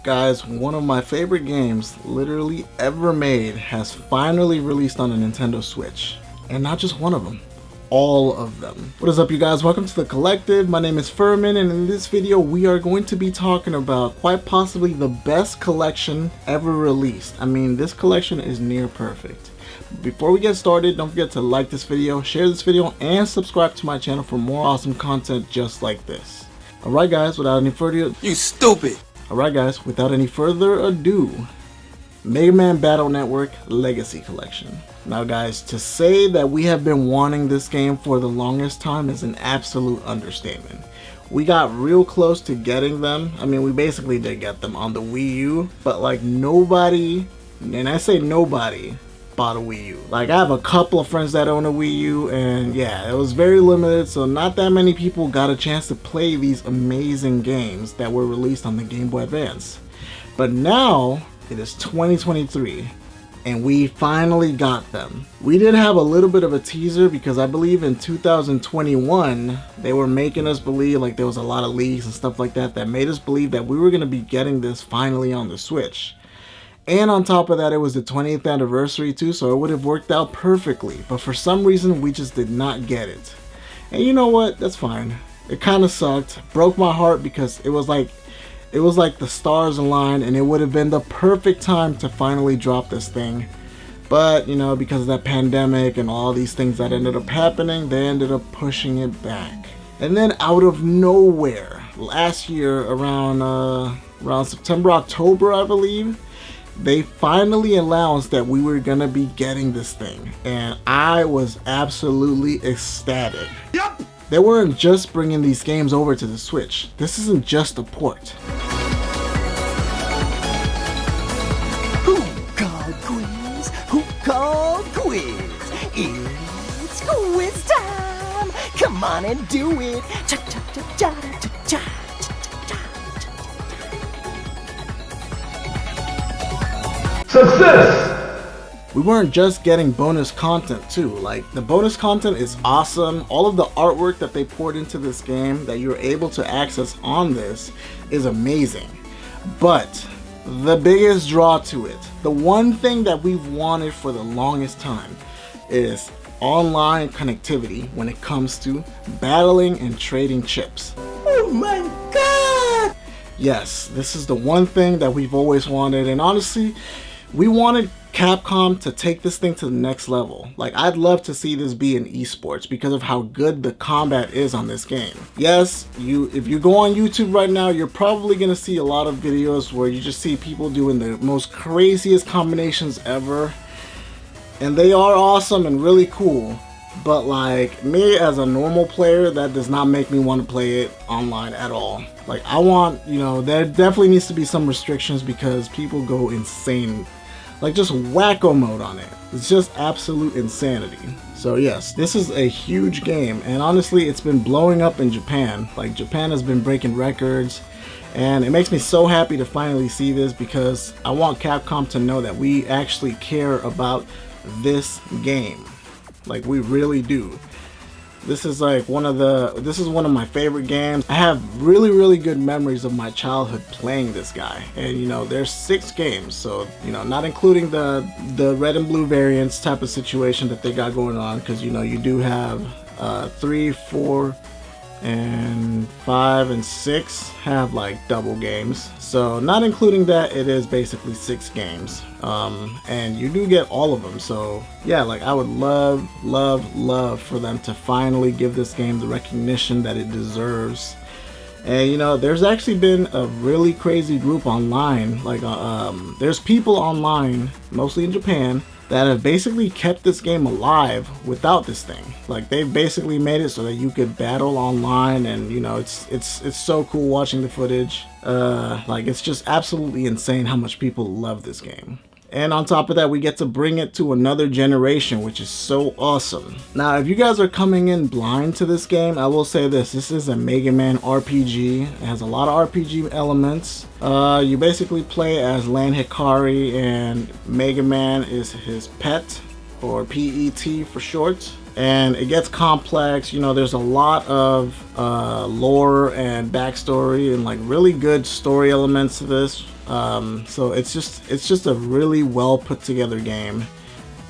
Guys, one of my favorite games literally ever made has finally released on a Nintendo Switch. And not just one of them, all of them. What is up, you guys? Welcome to The Collective. My name is Furman, and in this video we are going to be talking about quite possibly the best collection ever released. I mean, this collection is near perfect. Before we get started, don't forget to like this video, share this video, and subscribe to my channel for more awesome content just like this. Alright guys, without any further You stupid! Alright guys, without any further ado, Mega Man Battle Network Legacy Collection. Now guys, to say that we have been wanting this game for the longest time is an absolute understatement. We got real close to getting them. I mean, we basically did get them on the Wii U, but like nobody, and I say nobody, bought a Wii U. Like, I have a couple of friends that own a Wii U, and yeah, it was very limited, so not that many people got a chance to play these amazing games that were released on the Game Boy Advance. But now it is 2023 and we finally got them. We did have a little bit of a teaser because I believe in 2021 they were making us believe, like, there was a lot of leaks and stuff like that that made us believe that we were going to be getting this finally on the Switch. And on top of that, it was the 20th anniversary too, so it would have worked out perfectly. But for some reason, we just did not get it. And you know what? That's fine. It kind of sucked. Broke my heart because it was like the stars aligned and it would have been the perfect time to finally drop this thing. But, you know, because of that pandemic and all these things that ended up happening, they ended up pushing it back. And then out of nowhere, last year around September, October, I believe, they finally announced that we were gonna be getting this thing, and I was absolutely ecstatic. Yup! They weren't just bringing these games over to the Switch. This isn't just a port. Who called quiz? Who called quiz? It's quiz time! Come on and do it! Cha cha cha cha cha cha. Success! We weren't just getting bonus content too. Like, the bonus content is awesome. All of the artwork that they poured into this game that you're able to access on this is amazing. But the biggest draw to it, the one thing that we've wanted for the longest time, is online connectivity when it comes to battling and trading chips. Oh my god! Yes, this is the one thing that we've always wanted, and honestly, we wanted Capcom to take this thing to the next level. Like, I'd love to see this be in esports because of how good the combat is on this game. Yes, if you go on YouTube right now, you're probably gonna see a lot of videos where you just see people doing the most craziest combinations ever, and they are awesome and really cool. But like, me as a normal player, that does not make me want to play it online at all. Like, I want, you know, there definitely needs to be some restrictions because people go insane. Like, just wacko mode on it. It's just absolute insanity. So yes, this is a huge game, and honestly, it's been blowing up in Japan. Like, Japan has been breaking records, and it makes me so happy to finally see this because I want Capcom to know that we actually care about this game. Like, we really do. This is like one of my favorite games. I have really good memories of my childhood playing this guy. And you know, there's 6 games, so you know, not including the red and blue variants type of situation that they got going on, because you know, you do have 3, 4, and 5 and 6 have like double games. So not including that, it is basically 6 games. And you do get all of them. So yeah, like, I would love for them to finally give this game the recognition that it deserves. And you know, there's actually been a really crazy group online. Like, there's people online, mostly in Japan, that have basically kept this game alive without this thing. Like, they've basically made it so that you could battle online, and you know, it's so cool watching the footage. Like, it's just absolutely insane how much people love this game. And on top of that, we get to bring it to another generation, which is so awesome. Now, if you guys are coming in blind to this game, I will say this is a Mega Man RPG. It has a lot of RPG elements. You basically play as Lan Hikari, and Mega Man is his pet, or PET for short. and it gets complex. You know, there's a lot of lore and backstory and like really good story elements to this. So it's just a really well put together game,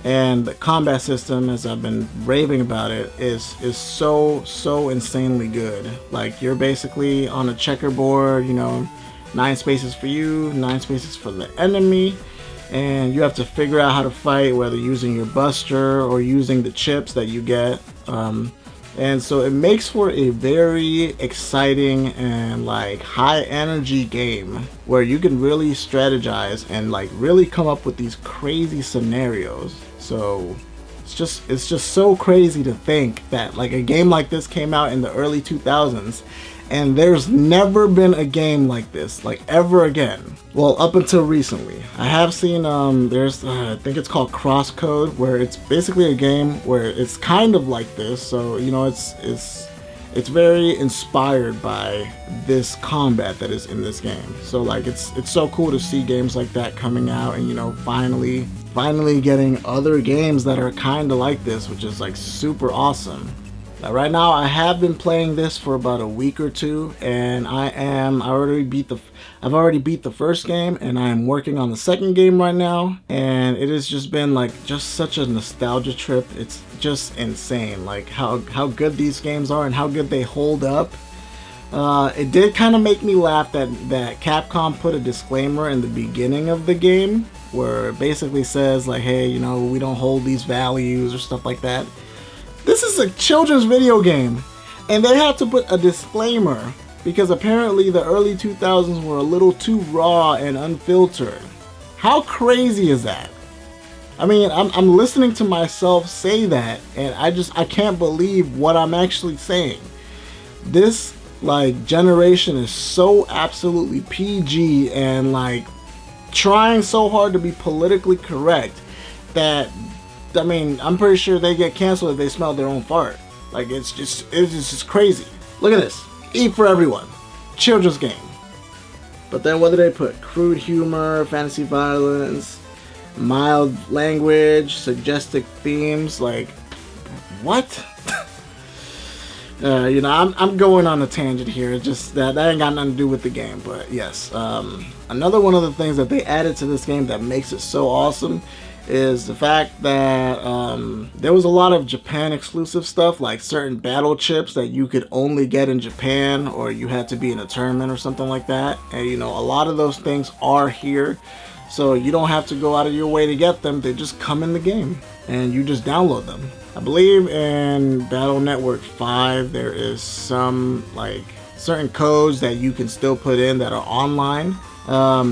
and the combat system, as I've been raving about it, is so insanely good. Like, you're basically on a checkerboard, you know, 9 spaces for you, 9 spaces for the enemy, and you have to figure out how to fight, whether using your buster or using the chips that you get. And so it makes for a very exciting and like high energy game where you can really strategize and like really come up with these crazy scenarios. So it's just so crazy to think that like a game like this came out in the early 2000s, and there's never been a game like this, like, ever again. Well, up until recently. I have seen, there's, I think it's called Crosscode, where it's basically a game where it's kind of like this. So, you know, it's very inspired by this combat that is in this game. So, like, it's so cool to see games like that coming out, and, you know, finally getting other games that are kind of like this, which is, like, super awesome. Right now, I have been playing this for about a week or two, and I've already beat the first game, and I am working on the second game right now, and it has just been like such a nostalgia trip. It's just insane, like how good these games are and how good they hold up. It did kind of make me laugh that Capcom put a disclaimer in the beginning of the game where it basically says like, hey, you know, we don't hold these values or stuff like that. This is a children's video game, and they had to put a disclaimer because apparently the early 2000s were a little too raw and unfiltered. How crazy is that? I mean, I'm listening to myself say that, and I can't believe what I'm actually saying. This like generation is so absolutely PG and like trying so hard to be politically correct that, I mean, I'm pretty sure they get canceled if they smell their own fart. Like, it's just crazy. Look at this. Eat for Everyone. Children's game. But then what do they put? Crude humor, fantasy violence, mild language, suggestive themes. Like, what? You know, I'm going on a tangent here. It's just that ain't got nothing to do with the game. But yes, another one of the things that they added to this game that makes it so awesome is the fact that there was a lot of Japan exclusive stuff, like certain battle chips that you could only get in Japan, or you had to be in a tournament or something like that. And you know, a lot of those things are here, so you don't have to go out of your way to get them. They just come in the game and you just download them. I believe in Battle Network 5 there is some like certain codes that you can still put in that are online.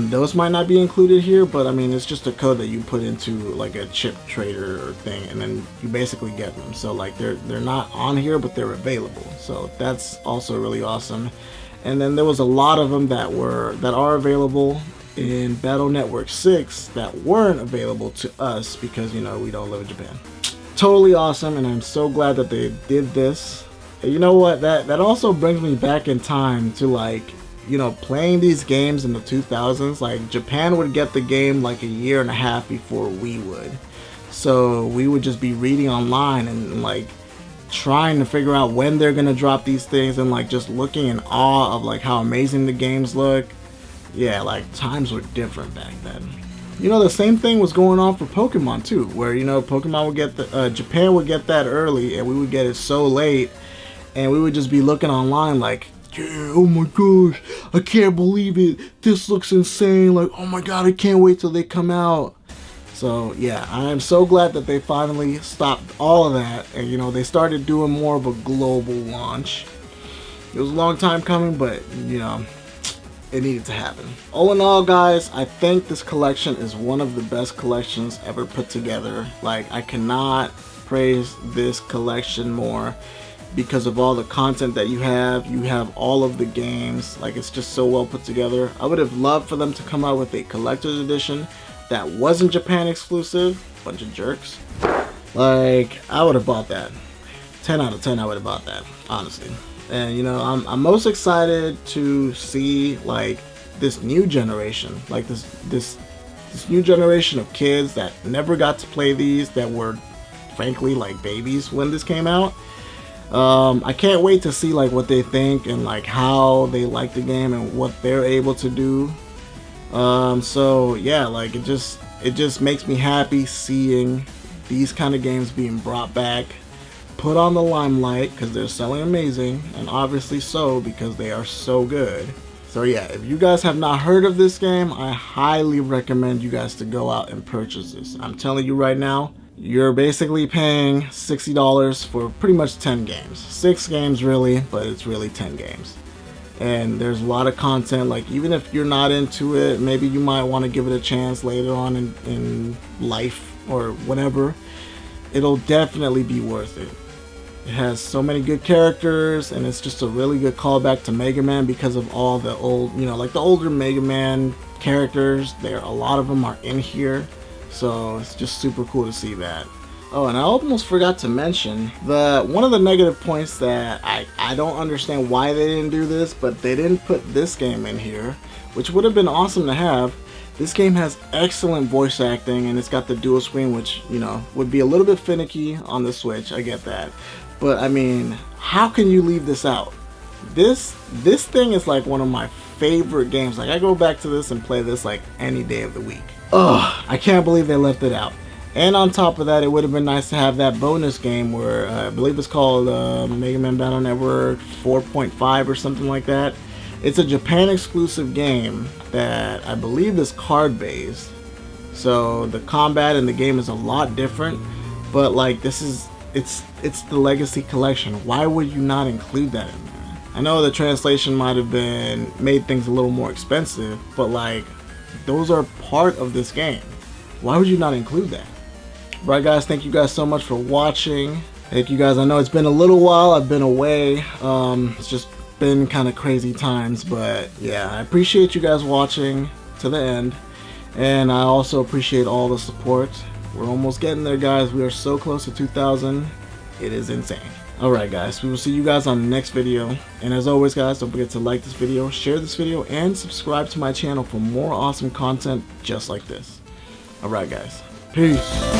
Those might not be included here, but I mean, it's just a code that you put into like a chip trader or thing, and then you basically get them. So like they're not on here, but they're available. So that's also really awesome. And then there was a lot of them that are available in Battle Network 6 that weren't available to us because, you know, we don't live in Japan. Totally awesome, and I'm so glad that they did this. You know what? That also brings me back in time to like, you know, playing these games in the 2000s. Like, Japan would get the game like a year and a half before we would. So we would just be reading online and like trying to figure out when they're gonna drop these things, and like just looking in awe of like how amazing the games look. Yeah, like times were different back then. You know, the same thing was going on for Pokemon too, where, you know, Pokemon would get Japan would get that early and we would get it so late, and we would just be looking online like, yeah, oh my gosh, I can't believe it, this looks insane, like, oh my god, I can't wait till they come out. So yeah, I am so glad that they finally stopped all of that, and you know, they started doing more of a global launch. It was a long time coming, but you know, it needed to happen. All in all, guys, I think this collection is one of the best collections ever put together. Like, I cannot praise this collection more because of all the content that you have. You have all of the games. Like, it's just so well put together. I would have loved for them to come out with a collector's edition that wasn't Japan exclusive. Bunch of jerks. Like, I would have bought that. 10 out of 10, I would have bought that, honestly. And you know, I'm most excited to see like this new generation, like this new generation of kids that never got to play these, that were frankly like babies when this came out. I can't wait to see like what they think and like how they like the game and what they're able to do. So yeah, like it just makes me happy seeing these kind of games being brought back, put on the limelight, because they're selling amazing, and obviously so because they are so good. So yeah, if you guys have not heard of this game, I highly recommend you guys to go out and purchase this. I'm telling you right now, you're basically paying $60 for pretty much 10 games. 6 games really, but it's really 10 games. And there's a lot of content, like even if you're not into it, maybe you might want to give it a chance later on in life or whatever. It'll definitely be worth it. It has so many good characters, and it's just a really good callback to Mega Man because of all the old, like the older Mega Man characters. A lot of them are in here, so it's just super cool to see that. Oh, and I almost forgot to mention one of the negative points that I don't understand why they didn't do this, but they didn't put this game in here, which would have been awesome to have. This game has excellent voice acting, and it's got the dual screen, which would be a little bit finicky on the Switch. I get that. But I mean, how can you leave this out? This thing is like one of my favorite games. Like I go back to this and play this like any day of the week. Ugh, I can't believe they left it out. And on top of that, it would have been nice to have that bonus game where I believe it's called Mega Man Battle Network 4.5 or something like that. It's a Japan exclusive game that I believe is card based. So the combat in the game is a lot different, but like it's the Legacy Collection. Why would you not include that in there? I know the translation might have made things a little more expensive, but like those are part of this game. Why would you not include that? Right guys, thank you guys so much for watching. Thank you guys. I know it's been a little while. I've been away. It's just been kind of crazy times, but yeah, I appreciate you guys watching to the end, and I also appreciate all the support. We're almost getting there, guys. We are so close to 2,000. It is insane. Alright guys, we will see you guys on the next video, and as always guys, don't forget to like this video, share this video, and subscribe to my channel for more awesome content just like this. Alright guys, peace.